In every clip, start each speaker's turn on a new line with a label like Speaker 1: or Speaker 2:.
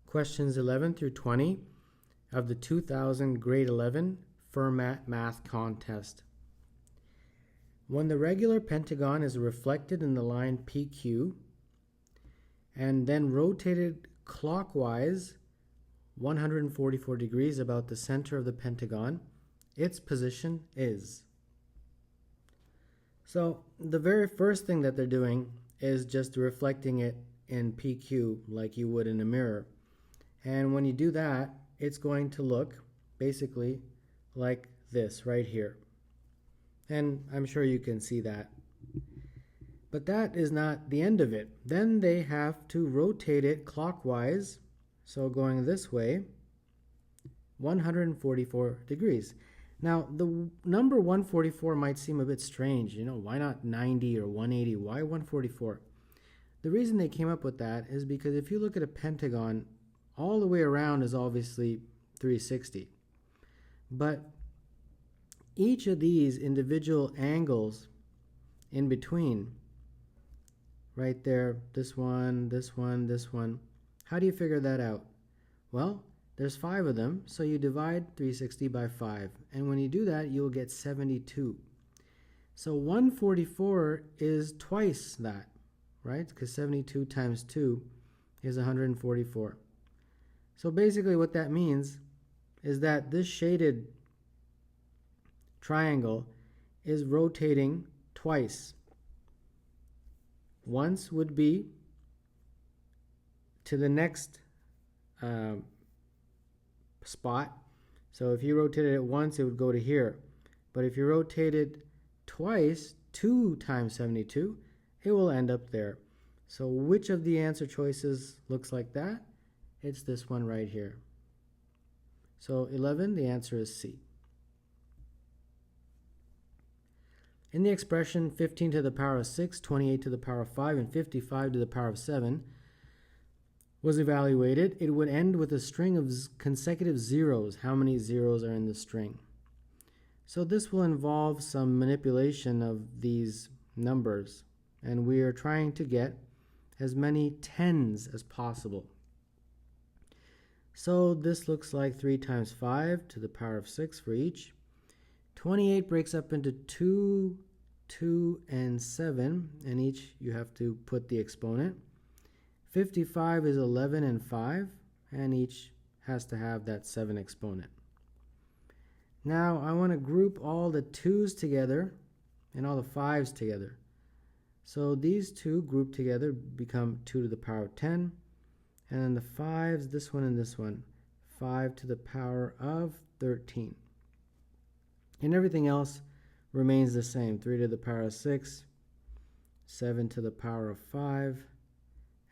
Speaker 1: questions 11 through 20 of the 2000 Grade 11 Fermat Math Contest. When the regular pentagon is reflected in the line PQ and then rotated clockwise 144 degrees about the center of the pentagon, its position is. So the very first thing that they're doing is just reflecting it in PQ like you would in a mirror. And when you do that, it's going to look basically like this right here. And I'm sure you can see that. But that is not the end of it. Then they have to rotate it clockwise, so going this way, 144 degrees. Now, the number 144 might seem a bit strange. Why not 90 or 180? Why 144? The reason they came up with that is because if you look at a pentagon, all the way around is obviously 360. But each of these individual angles in between, right there, this one, this one, this one, how do you figure that out? Well, there's 5 of them, so you divide 360 by 5. And when you do that, you'll get 72. So 144 is twice that, right? Because 72 times 2 is 144. So basically what that means is that this shaded triangle is rotating twice. Once would be to the next spot. So if you rotated it once, it would go to here. But if you rotate it twice, 2 times 72, it will end up there. So which of the answer choices looks like that? It's this one right here. So 11, the answer is C. In the expression 15 to the power of 6, 28 to the power of 5, and 55 to the power of 7 was evaluated, it would end with a string of consecutive zeros. How many zeros are in the string? So this will involve some manipulation of these numbers, and we are trying to get as many tens as possible. So this looks like 3 times 5 to the power of 6 for each. 28 breaks up into 2, 2, and 7, and each you have to put the exponent. 55 is 11 and 5, and each has to have that 7 exponent. Now I want to group all the 2's together and all the 5's together. So these two grouped together become 2 to the power of 10, and then the 5's, this one and this one, 5 to the power of 13. And everything else remains the same. 3 to the power of 6, 7 to the power of 5,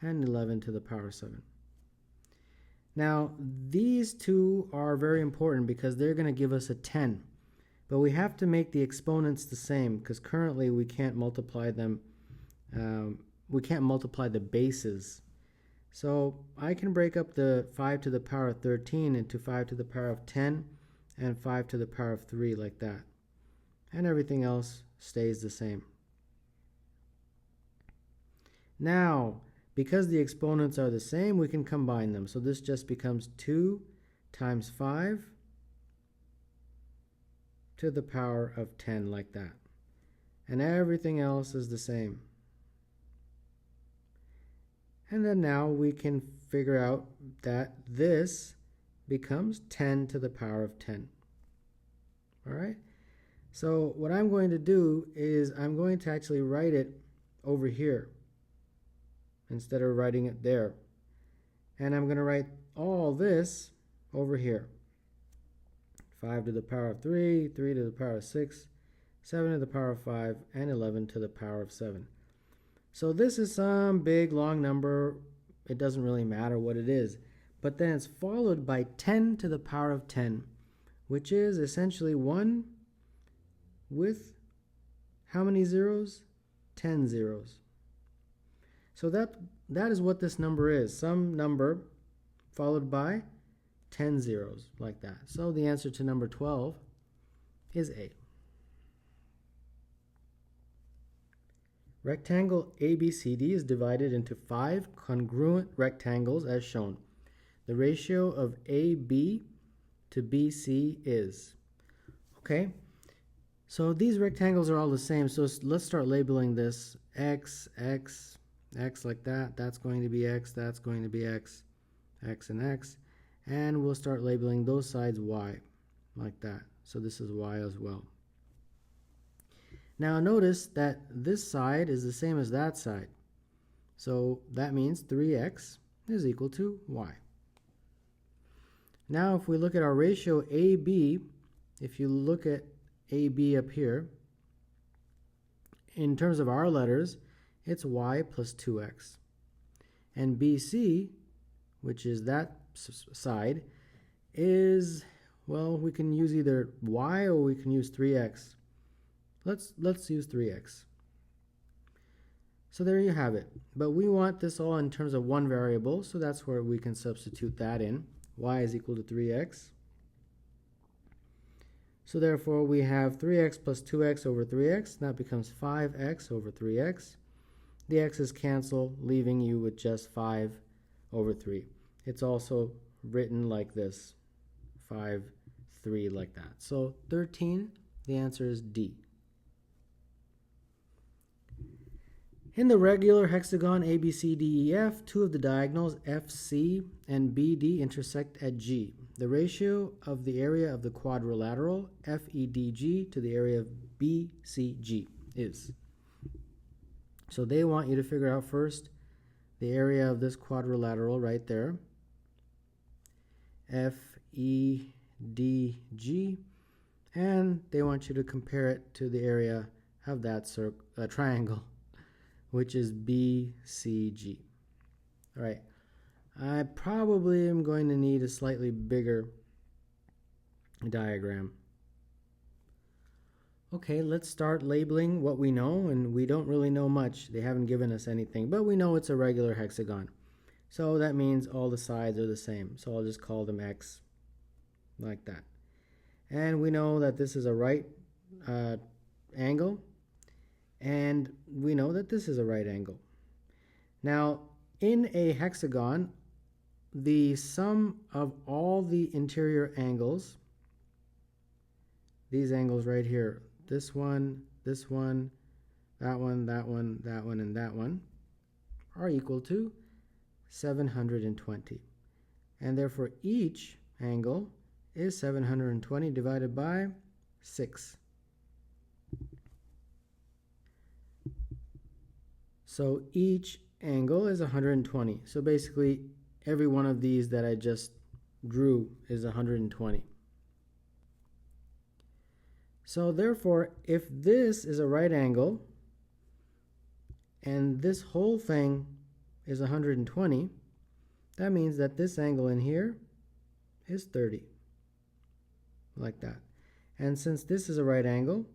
Speaker 1: and 11 to the power of 7. Now, these two are very important because they're going to give us a 10. But we have to make the exponents the same because currently we can't multiply them. We can't multiply the bases. So I can break up the 5 to the power of 13 into 5 to the power of 10 and 5 to the power of 3 like that. And everything else stays the same. Now, because the exponents are the same, we can combine them. So this just becomes 2 times 5 to the power of 10 like that. And everything else is the same. And then now we can figure out that this becomes 10 to the power of 10. All right? So what I'm going to do is I'm going to actually write it over here instead of writing it there. And I'm going to write all this over here. 5 to the power of 3, 3 to the power of 6, 7 to the power of 5, and 11 to the power of 7. So this is some big long number. It doesn't really matter what it is. But then it's followed by 10 to the power of 10, which is essentially 1 with how many zeros? 10 zeros. So that is what this number is. Some number followed by 10 zeros like that. So the answer to number 12 is A. Rectangle ABCD is divided into 5 congruent rectangles as shown. The ratio of AB to BC is. Okay, so these rectangles are all the same, so let's start labeling this X, X, X like that. That's going to be X, that's going to be X, X and X. And we'll start labeling those sides Y, like that. So this is Y as well. Now notice that this side is the same as that side. So that means 3x is equal to y. Now if we look at our ratio AB, if you look at AB up here, in terms of our letters, it's y plus 2x. And BC, which is that side, is, well, we can use either y or we can use 3x. Let's use 3x. So there you have it. But we want this all in terms of one variable, so that's where we can substitute that in. Y is equal to 3x. So therefore we have 3x plus 2x over 3x. That becomes 5x over 3x. The x's cancel, leaving you with just 5 over 3. It's also written like this, 5, 3, like that. So 13, the answer is D. In the regular hexagon ABCDEF, two of the diagonals FC and BD intersect at G. The ratio of the area of the quadrilateral FEDG to the area of BCG is. So they want you to figure out first the area of this quadrilateral right there, FEDG, and they want you to compare it to the area of that triangle, which is BCG. All right, I probably am going to need a slightly bigger diagram. Okay, let's start labeling what we know, and we don't really know much. They haven't given us anything, but we know it's a regular hexagon. So that means all the sides are the same. So I'll just call them X, like that. And we know that this is a right angle, and we know that this is a right angle. Now, in a hexagon, the sum of all the interior angles, these angles right here, this one, that one, that one, that one, and that one, are equal to 720. And therefore, each angle is 720 divided by 6. So each angle is 120. So basically, every one of these that I just drew is 120. So therefore, if this is a right angle, and this whole thing is 120, that means that this angle in here is 30, like that. And since this is a right angle,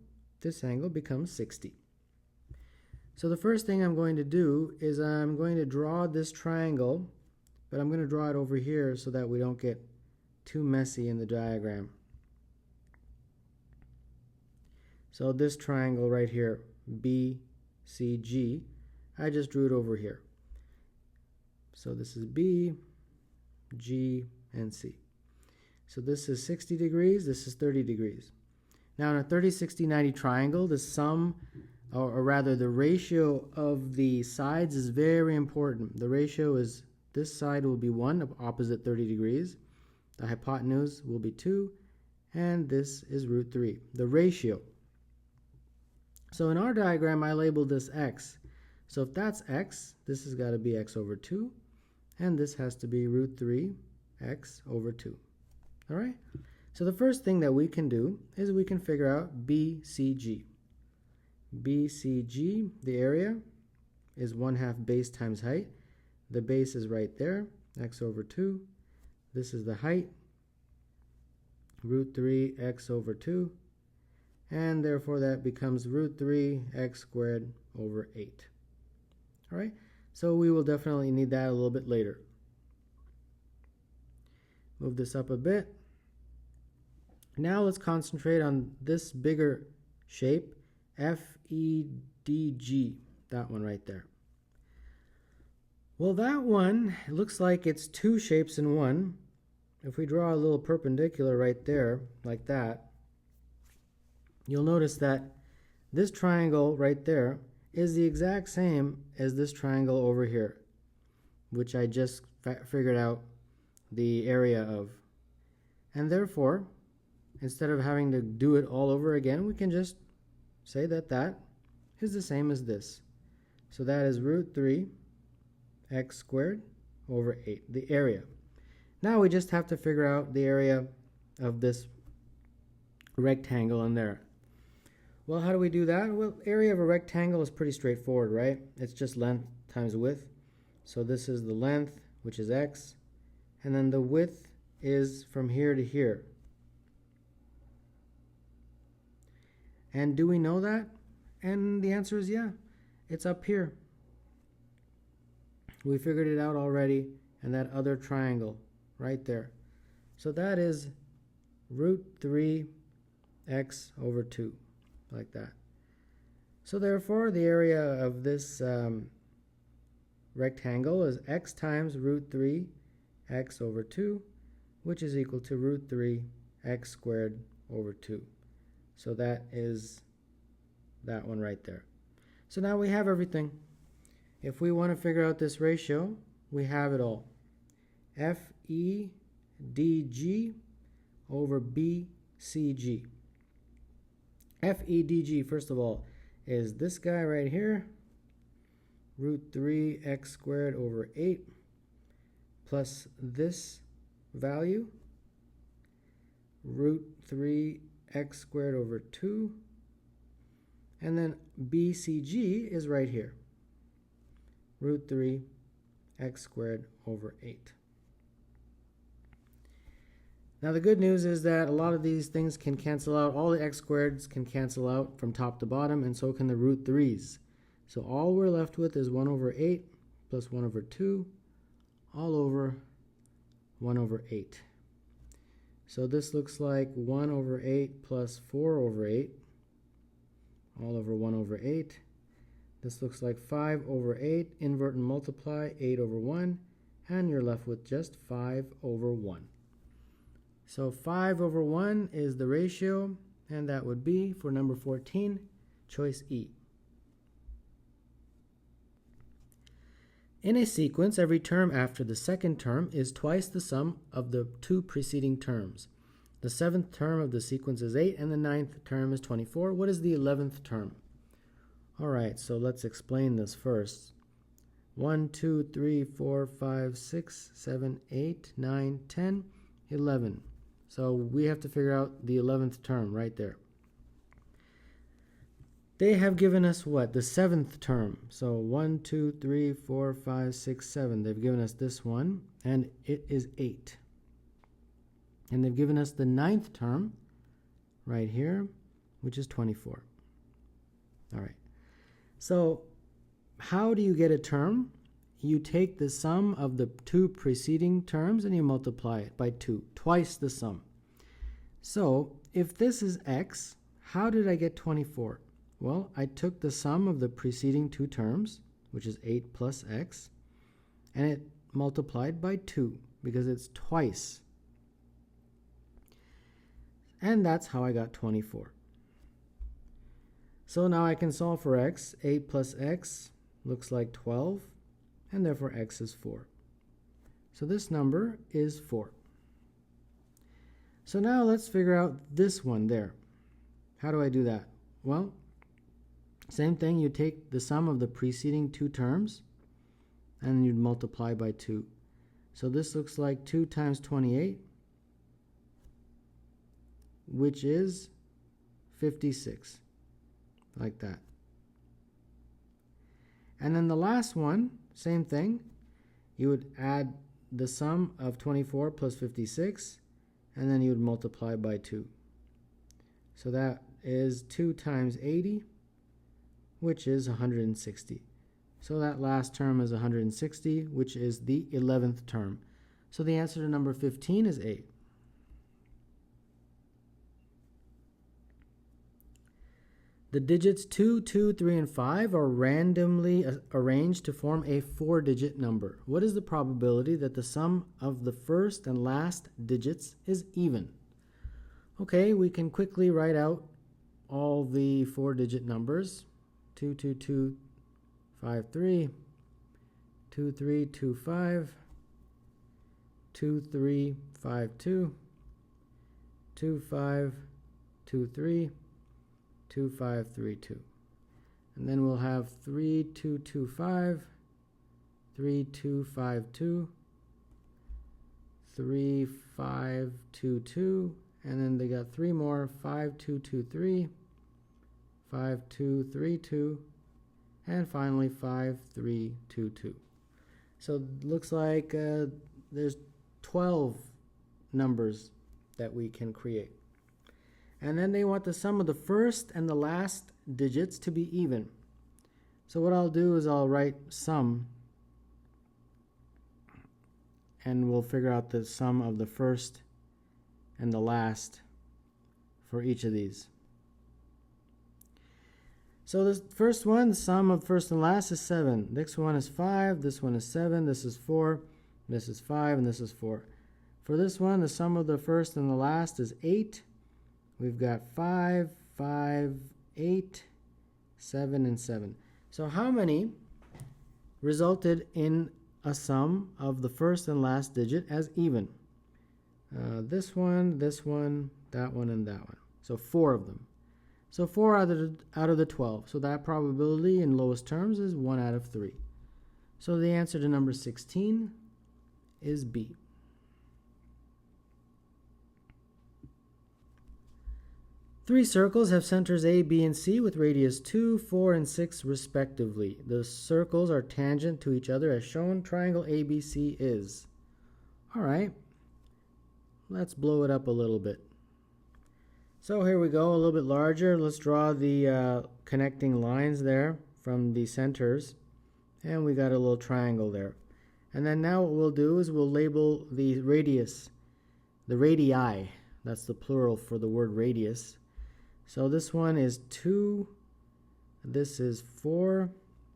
Speaker 1: this angle becomes 60. So the first thing I'm going to do is I'm going to draw this triangle, but I'm going to draw it over here so that we don't get too messy in the diagram. So this triangle right here, BCG, I just drew it over here. So this is B, G, and C. So this is 60 degrees, this is 30 degrees. Now in a 30, 60, 90 triangle, the sum, or rather the ratio of the sides is very important. The ratio is, this side will be 1, opposite 30 degrees. The hypotenuse will be 2, and this is root 3, the ratio. So in our diagram, I labeled this x. So if that's x, this has got to be x over 2, and this has to be root 3 x over 2. All right? So the first thing that we can do is we can figure out BCG. BCG, the area, is 1/2 base times height. The base is right there, x over 2. This is the height, root 3 x over 2. And therefore that becomes root 3 x squared over 8. All right, so we will definitely need that a little bit later. Move this up a bit. Now let's concentrate on this bigger shape, FEDG, that one right there. Well, that one, it looks like it's two shapes in one. If we draw a little perpendicular right there, like that, you'll notice that this triangle right there is the exact same as this triangle over here, which I just figured out the area of. And therefore, instead of having to do it all over again, we can just say that that is the same as this. So that is root 3 x squared over 8, the area. Now we just have to figure out the area of this rectangle in there. Well, how do we do that? Well, area of a rectangle is pretty straightforward, right? It's just length times width. So this is the length, which is x, and then the width is from here to here. And do we know that? And the answer is yeah, it's up here. We figured it out already, and that other triangle right there. So that is root 3 x over 2, like that. So therefore, the area of this rectangle is x times root 3 x over 2, which is equal to root 3 x squared over 2. So that is that one right there. So now we have everything. If we want to figure out this ratio, we have it all. FEDG over BCG. FEDG, first of all, is this guy right here, root 3 x squared over 8, plus this value, root 3 x squared over 2, and then BCG is right here, root 3 x squared over 8. Now the good news is that a lot of these things can cancel out. All the x squareds can cancel out from top to bottom, and so can the root 3's. So all we're left with is 1 over 8 plus 1 over 2 all over 1 over 8. So this looks like 1 over 8 plus 4 over 8 all over 1 over 8. This looks like 5 over 8, invert and multiply, 8 over 1, and you're left with just 5 over 1. So 5 over 1 is the ratio, and that would be, for number 14, choice E. In a sequence, every term after the second term is twice the sum of the two preceding terms. The 7th term of the sequence is 8, and the 9th term is 24. What is the 11th term? All right, so let's explain this first. 1, 2, 3, 4, 5, 6, 7, 8, 9, 10, 11. So we have to figure out the 11th term right there. They have given us what? The 7th term. So 1, 2, 3, 4, 5, 6, 7. They've given us this one, and it is 8. And they've given us the 9th term right here, which is 24. All right. So how do you get a term? You take the sum of the two preceding terms and you multiply it by 2, twice the sum. So if this is x, how did I get 24? Well, I took the sum of the preceding two terms, which is 8 plus x, and it multiplied by 2 because it's twice. And that's how I got 24. So now I can solve for x. 8 plus x looks like 12, and therefore x is 4. So this number is 4. So now let's figure out this one there. How do I do that? Well, same thing. You take the sum of the preceding two terms, and you'd multiply by 2. So this looks like 2 times 28, which is 56, like that. And then the last one, same thing. You would add the sum of 24 plus 56, and then you would multiply by 2. So that is 2 times 80, which is 160. So that last term is 160, which is the 11th term. So the answer to number 15 is A. The digits 2, 2, 3, and 5 are randomly arranged to form a 4-digit number. What is the probability that the sum of the first and last digits is even? Okay, we can quickly write out all the 4-digit numbers. 2, 2, 2, 5, 3, 2, 3, 2, 5, 2, 3, 5, 2, 2, 5, 2, 3, 2, 5, 3, 2. And then we'll have 3, 2, 2, 5, 3, 2, 5, 2, 3, 5, 2, 2, and then they got 3 more, 5, 2, 2, 3, 5, 2, 3, 2, and finally 5, 3, 2, 2. So it looks like there's 12 numbers that we can create. And then they want the sum of the first and the last digits to be even. So what I'll do is I'll write sum, and we'll figure out the sum of the first and the last for each of these. So this first one, the sum of first and last is 7. Next one is 5, this one is 7, this is 4, this is 5, and this is 4. For this one, the sum of the first and the last is 8. We've got 5, 5, 8, 7, and 7. So how many resulted in a sum of the first and last digit as even? This one, that one, and that one. So 4 of them. So 4 out of the 12. So that probability in lowest terms is 1 out of 3. So the answer to number 16 is B. Three circles have centers A, B, and C with radius 2, 4, and 6 respectively. The circles are tangent to each other as shown. Triangle ABC is. All right, let's blow it up a little bit. So here we go, a little bit larger. Let's draw the connecting lines there from the centers. And we got a little triangle there. And then now what we'll do is we'll label the radius, the radii. That's the plural for the word radius. So this one is 2, this is 4,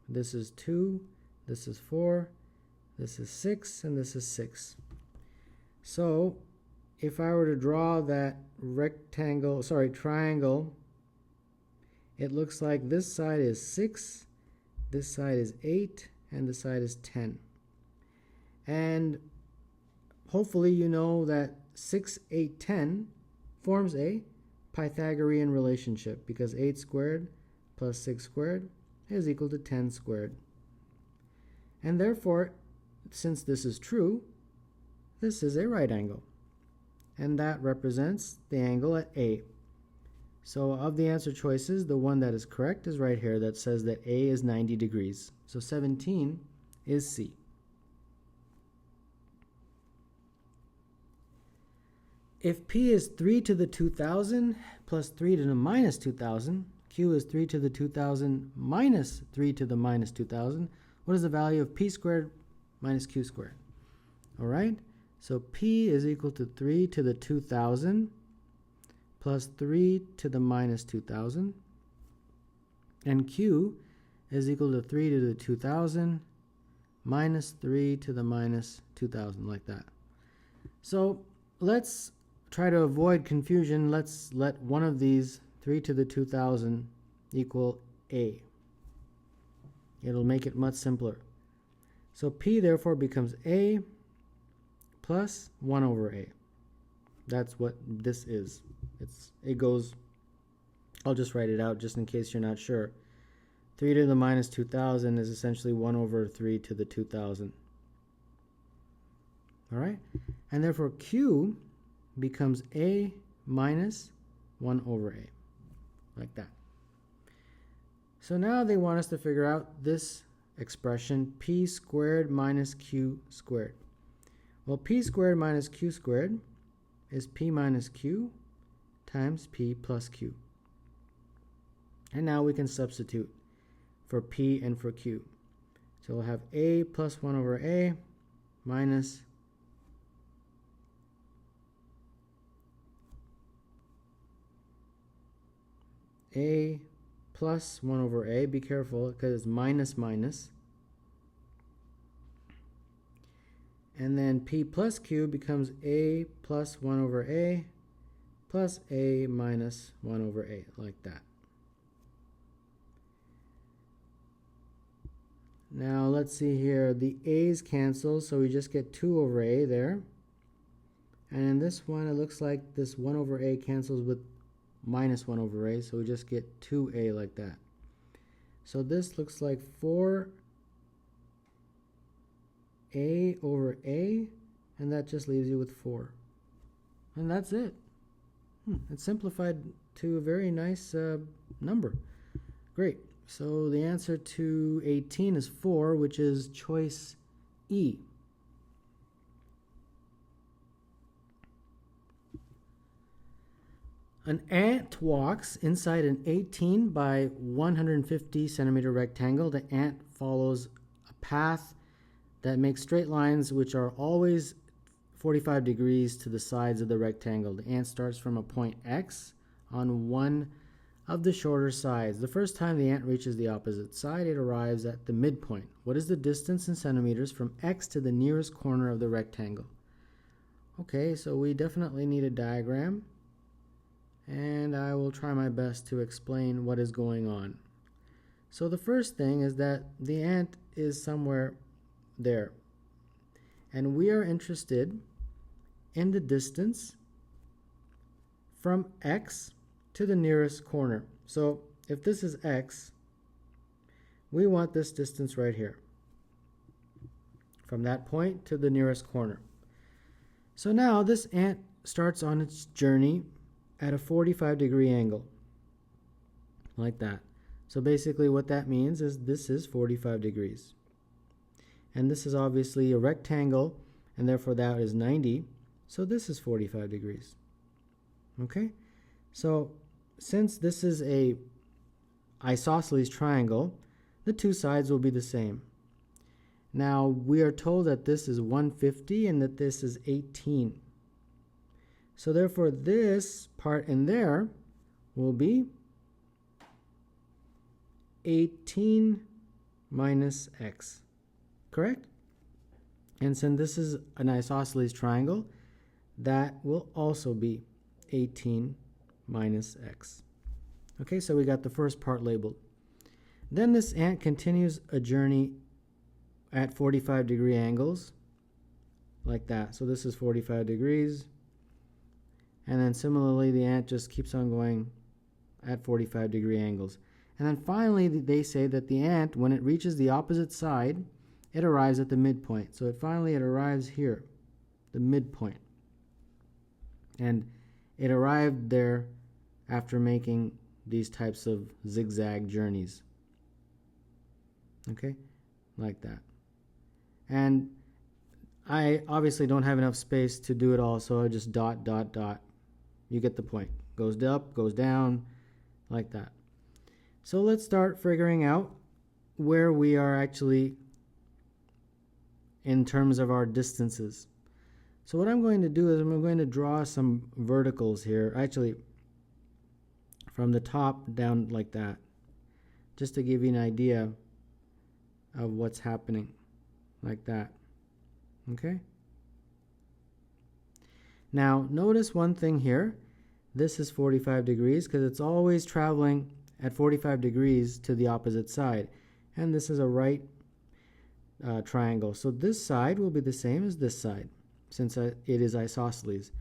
Speaker 1: this is 2, this is 4, this is 6, and this is 6. So if I were to draw that triangle, it looks like this side is 6, this side is 8, and this side is 10. And hopefully you know that 6, 8, 10 forms a Pythagorean relationship, because 8 squared plus 6 squared is equal to 10 squared. And therefore, since this is true, this is a right angle. And that represents the angle at A. So of the answer choices, the one that is correct is right here that says that A is 90 degrees. So 17 is C. If P is 3 to the 2000 plus 3 to the minus 2000, Q is 3 to the 2000 minus 3 to the minus 2000, what is the value of P squared minus Q squared? All right, so P is equal to 3 to the 2000 plus 3 to the minus 2000, and Q is equal to 3 to the 2000 minus 3 to the minus 2000, like that. So let's try to avoid confusion. Let's let one of these 3 to the 2000 equal A. It'll make it much simpler. So P therefore becomes A plus 1 over A. That's what this is. It goes, I'll just write it out just in case you're not sure. 3 to the minus 2000 is essentially 1 over 3 to the 2000. All right? And therefore Q becomes A minus 1 over A, like that. So now they want us to figure out this expression, P squared minus Q squared. Well, P squared minus Q squared is P minus Q times P plus Q. And now we can substitute for P and for Q. So we'll have A plus 1 over A minus A plus 1 over a. Be careful because it's minus minus. And then p plus q becomes a plus 1 over a plus a minus 1 over a, like that. Now let's see here, the a's cancel, so we just get 2 over a there. And in this one, it looks like this 1 over a cancels with minus 1 over a, so we just get 2a like that. So this looks like 4a over a, and that just leaves you with 4. And that's it. It's simplified to a very nice number. Great. So the answer to 18 is 4, which is choice E. An ant walks inside an 18 by 150 centimeter rectangle. The ant follows a path that makes straight lines which are always 45 degrees to the sides of the rectangle. The ant starts from a point X on one of the shorter sides. The first time the ant reaches the opposite side, it arrives at the midpoint. What is the distance in centimeters from X to the nearest corner of the rectangle? Okay, so we definitely need a diagram, and I will try my best to explain what is going on. So the first thing is that the ant is somewhere there, and we are interested in the distance from X to the nearest corner. So if this is X, we want this distance right here, from that point to the nearest corner. So now this ant starts on its journey at a 45-degree angle, like that. So basically what that means is this is 45 degrees. And this is obviously a rectangle, and therefore that is 90. So this is 45 degrees. Okay? So since this is a isosceles triangle, the two sides will be the same. Now we are told that this is 150 and that this is 18. So therefore this part in there will be 18 minus x, correct? And since this is an isosceles triangle, that will also be 18 minus x. Okay, so we got the first part labeled. Then this ant continues a journey at 45-degree angles, like that. So this is 45 degrees. And then similarly, the ant just keeps on going at 45-degree angles. And then finally, they say that the ant, when it reaches the opposite side, it arrives at the midpoint. So it arrives here, the midpoint. And it arrived there after making these types of zigzag journeys. Okay, like that. And I obviously don't have enough space to do it all, so I just dot, dot, dot. You get the point. Goes up, goes down, like that. So let's start figuring out where we are actually in terms of our distances. So what I'm going to do is I'm going to draw some verticals here, actually from the top down like that, just to give you an idea of what's happening, like that. Okay? Now notice one thing here. This is 45 degrees because it's always traveling at 45 degrees to the opposite side. And this is a right triangle. So this side will be the same as this side, since it is isosceles.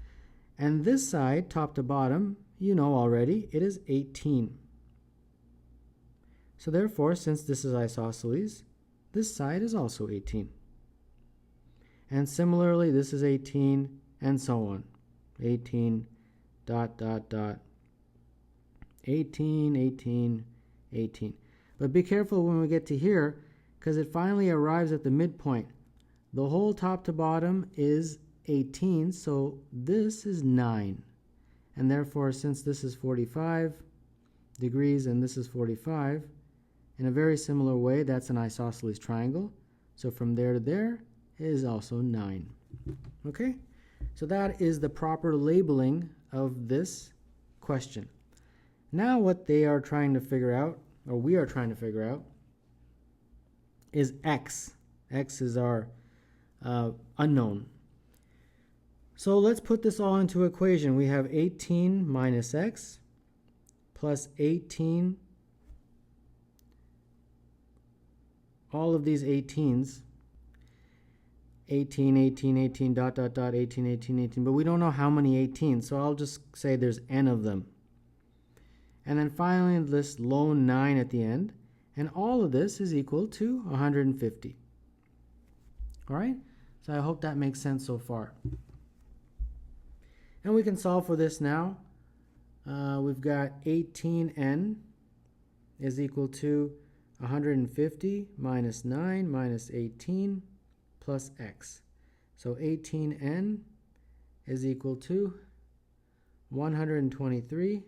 Speaker 1: And this side, top to bottom, you know already, it is 18. So therefore, since this is isosceles, this side is also 18. And similarly, this is 18, and so on. 18, dot, dot, dot. 18, 18, 18. But be careful when we get to here, because it finally arrives at the midpoint. The whole top to bottom is 18, so this is 9. And therefore, since this is 45 degrees and this is 45, in a very similar way, that's an isosceles triangle. So from there to there is also 9. Okay? So that is the proper labeling of this question. Now what they are trying to figure out or we are trying to figure out, is x. X is our unknown. So let's put this all into equation. We have 18 minus x plus 18, all of these 18s, 18, 18, 18, dot, dot, dot, 18, 18, 18, but we don't know how many 18s, so I'll just say there's n of them. And then finally this lone 9 at the end, and all of this is equal to 150. All right, so I hope that makes sense so far. And we can solve for this now. We've got 18n is equal to 150 minus 9 minus 18 plus x. So 18n is equal to 123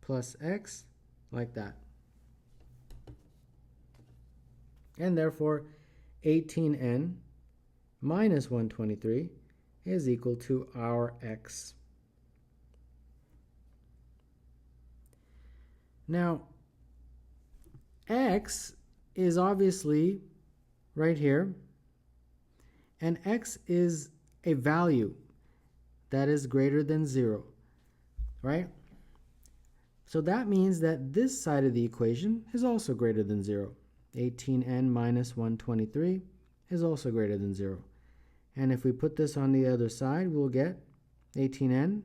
Speaker 1: plus x, like that. And therefore 18n minus 123 is equal to our x. Now, x is obviously right here, and x is a value that is greater than 0, right? So that means that this side of the equation is also greater than 0. 18n minus 123 is also greater than 0. And if we put this on the other side, we'll get 18n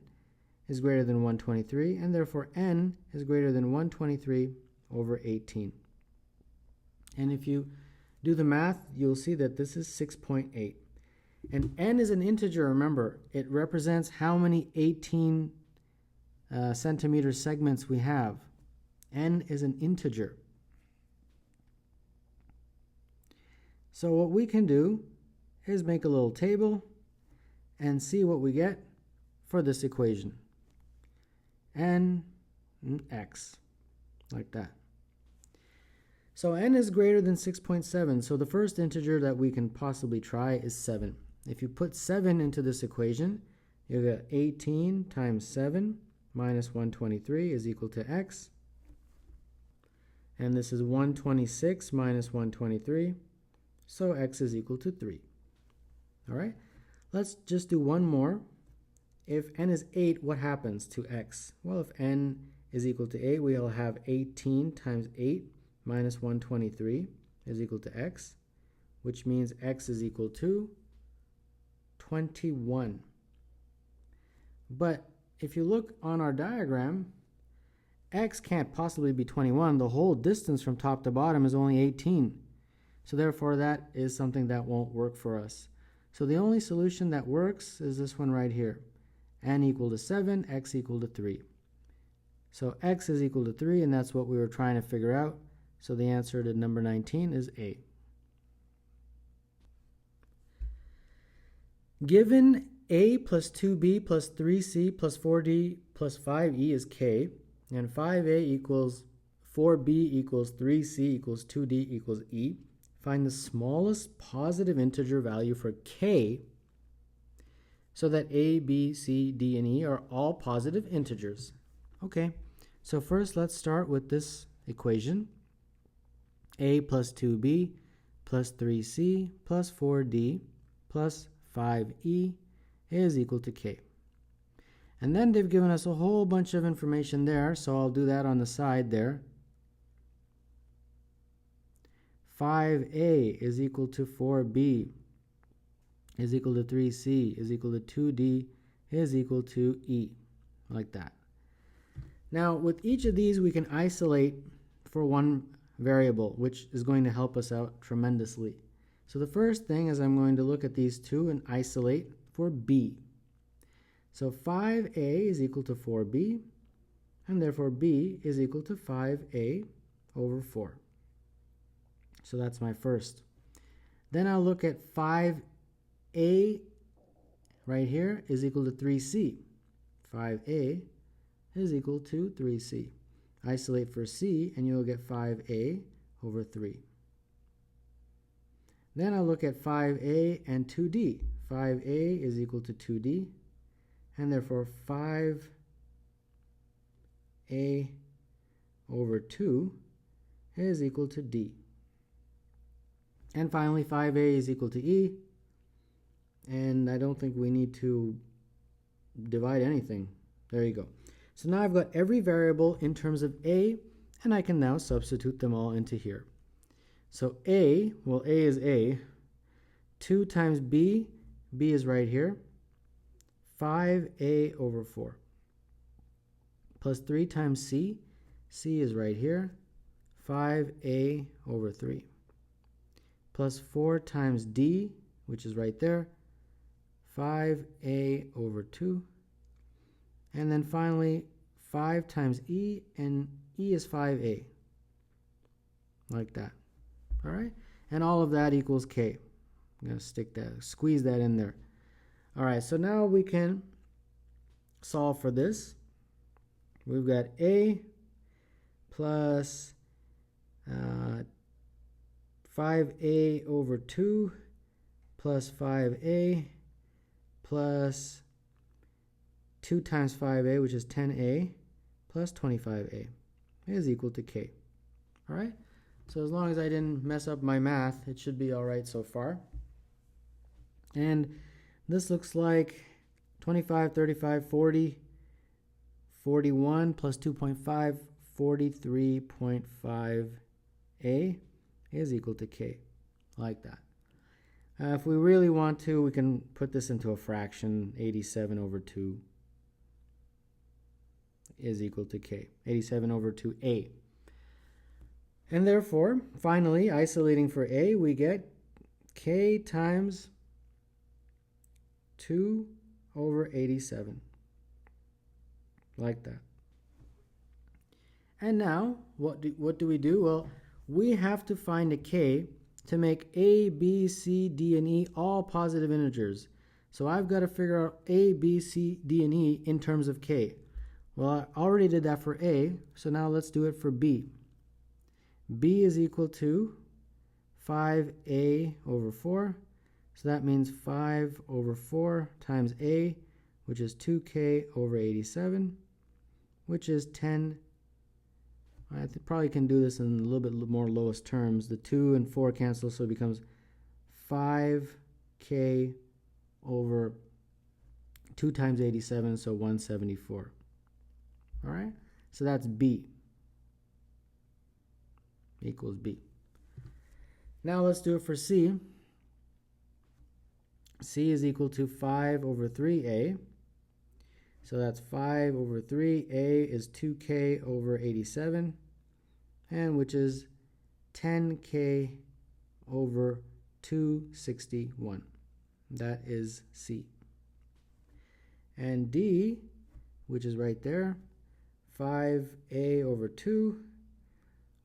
Speaker 1: is greater than 123, and therefore n is greater than 123 over 18. And if you do the math, you'll see that this is 6.8. And n is an integer, remember. It represents how many 18 centimeter segments we have. N is an integer. So what we can do is make a little table and see what we get for this equation. N and x, like that. So n is greater than 6.7, so the first integer that we can possibly try is 7. If you put 7 into this equation, you get 18 times 7 minus 123 is equal to x. And this is 126 minus 123, so x is equal to 3. All right, let's just do one more. If n is 8, what happens to x? Well, if n is equal to 8, we'll have 18 times 8 minus 123 is equal to x, which means x is equal to 21. But if you look on our diagram, x can't possibly be 21. The whole distance from top to bottom is only 18. So therefore, that is something that won't work for us. So the only solution that works is this one right here. N equal to 7, x equal to 3. So x is equal to 3, and that's what we were trying to figure out. So the answer to number 19 is A. Given A plus 2B plus 3C plus 4D plus 5E is K, and 5A equals 4B equals 3C equals 2D equals E, find the smallest positive integer value for K so that A, B, C, D, and E are all positive integers. Okay, so first let's start with this equation. A plus 2B plus 3C plus 4D plus 5E is equal to K. And then they've given us a whole bunch of information there, so I'll do that on the side there. 5A is equal to 4B is equal to 3C is equal to 2D is equal to E, like that. Now, with each of these, we can isolate for one variable, which is going to help us out tremendously. So the first thing is I'm going to look at these two and isolate for B. So 5A is equal to 4B, and therefore B is equal to 5A over 4. So that's my first. Then I'll look at 5A right here is equal to 3C. 5A is equal to 3C. Isolate for C, and you'll get 5A over 3. Then I'll look at 5A and 2D. 5A is equal to 2D, and therefore 5A over 2 is equal to D. And finally, 5A is equal to E. And I don't think we need to divide anything. There you go. So now I've got every variable in terms of A, and I can now substitute them all into here. So A, well, A is A. 2 times B, B is right here. 5A over 4. Plus 3 times C, C is right here. 5A over 3. Plus 4 times D, which is right there. 5A over 2. And then finally, 5 times E, and E is 5A. Like that. All right? And all of that equals K. I'm going to squeeze that in there. All right, so now we can solve for this. We've got A plus 5A over 2 plus 5A plus 2 times 5A, which is 10A, plus 25A is equal to K. All right? So as long as I didn't mess up my math, it should be all right so far. And this looks like 25, 35, 40, 41 plus 2.5, 43.5A is equal to K, like that. If we really want to, we can put this into a fraction. 87 over 2 is equal to K. 87 over 2A. And therefore, finally, isolating for A, we get K times 2 over 87. Like that. And now, what do we do? Well, we have to find a K to make A, B, C, D, and E all positive integers. So I've got to figure out A, B, C, D, and E in terms of K. Well, I already did that for A, so now let's do it for B. B is equal to 5A over 4. So that means 5 over 4 times A, which is 2K over 87, which is 10. I probably can do this in a little bit more lowest terms. The 2 and 4 cancel, so it becomes 5K over 2 times 87, so 174. All right? So that's B equals B. Now let's do it for C. C is equal to 5 over 3A. So that's 5 over 3. A is 2K over 87, and which is 10K over 261. That is C. And D, which is right there, 5A over 2,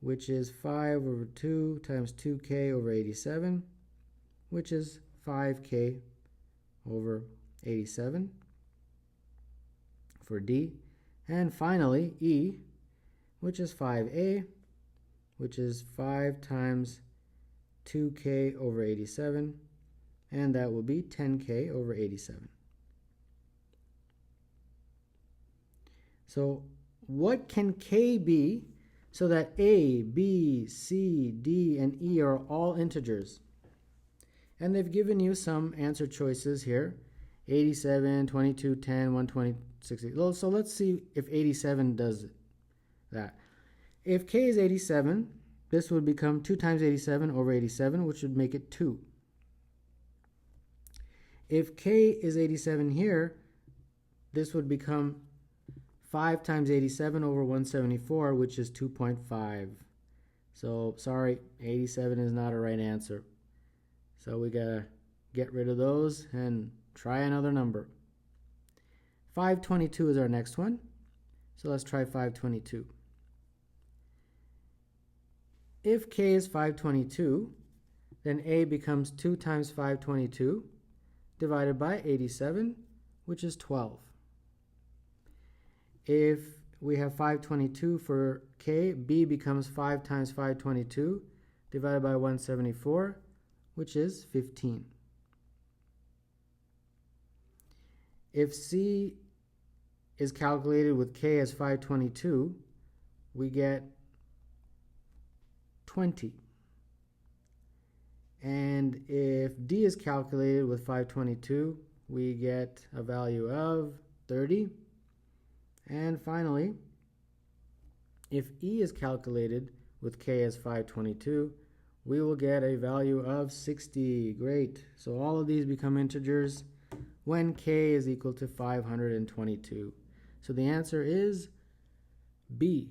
Speaker 1: which is 5 over 2 times 2K over 87, which is 5K over 87 for D. And finally, E, which is 5A, which is 5 times 2K over 87, and that will be 10K over 87. So what can K be so that A, B, C, D, and E are all integers? And they've given you some answer choices here. 87, 22, 10, 120, 60. So let's see if 87 does that. If K is 87, this would become 2 times 87 over 87, which would make it 2. If K is 87 here, this would become 5 times 87 over 174, which is 2.5. So, sorry, 87 is not a right answer. So we gotta get rid of those and try another number. 522 is our next one. So let's try 522. If K is 522, then A becomes 2 times 522 divided by 87, which is 12. If we have 522 for K, B becomes 5 times 522 divided by 174, which is 15. If C is calculated with K as 522, we get 20. And if D is calculated with 522, we get a value of 30. And finally, if E is calculated with K as 522, we will get a value of 60. Great. So all of these become integers when K is equal to 522. So the answer is B.